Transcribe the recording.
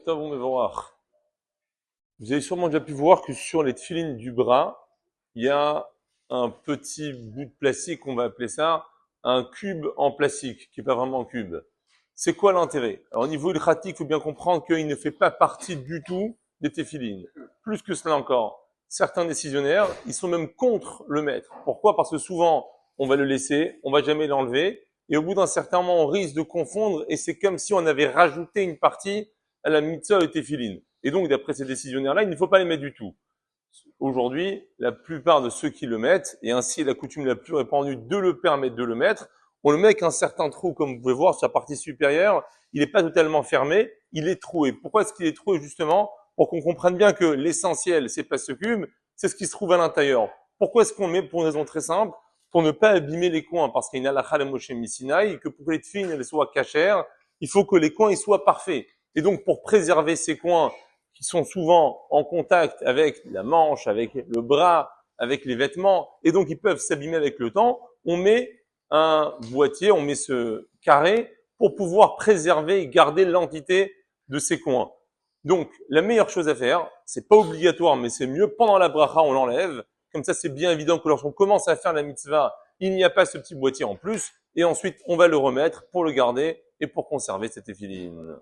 Tov Mevorach. Vous avez sûrement déjà pu voir que sur les tefilines du bras, il y a un petit bout de plastique, on va appeler ça un cube en plastique, qui n'est pas vraiment un cube. C'est quoi l'intérêt? Alors, au niveau ilchatique, il faut bien comprendre qu'il ne fait pas partie du tout des tefilines. Plus que cela encore, certains décisionnaires, ils sont même contre le mettre. Pourquoi? Parce que souvent, on va le laisser, on va jamais l'enlever, et au bout d'un certain moment, on risque de confondre, et c'est comme si on avait rajouté une partie à la mitzvah de tefilines. Et donc, d'après ces décisionnaires-là, il ne faut pas les mettre du tout. Aujourd'hui, la plupart de ceux qui le mettent, et ainsi la coutume la plus répandue de le permettre de le mettre, on le met avec un certain trou, comme vous pouvez voir, sur la partie supérieure. Il n'est pas totalement fermé, il est troué. Pourquoi est-ce qu'il est troué? Justement, pour qu'on comprenne bien que l'essentiel, c'est pas ce cube, c'est ce qui se trouve à l'intérieur. Pourquoi est-ce qu'on le met? Pour une raison très simple, pour ne pas abîmer les coins, parce qu'il y a une halakha de Moshe Missinaï, et que pour que les tefilines elles soient cachères, il faut que les coins ils soient parfaits. Et donc, pour préserver ces coins qui sont souvent en contact avec la manche, avec le bras, avec les vêtements, et donc ils peuvent s'abîmer avec le temps, on met un boîtier, on met ce carré pour pouvoir préserver et garder l'entité de ces coins. Donc, la meilleure chose à faire, c'est pas obligatoire, mais c'est mieux, pendant la bracha, on l'enlève. Comme ça, c'est bien évident que lorsqu'on commence à faire la mitzvah, il n'y a pas ce petit boîtier en plus, et ensuite, on va le remettre pour le garder et pour conserver cette éphiline.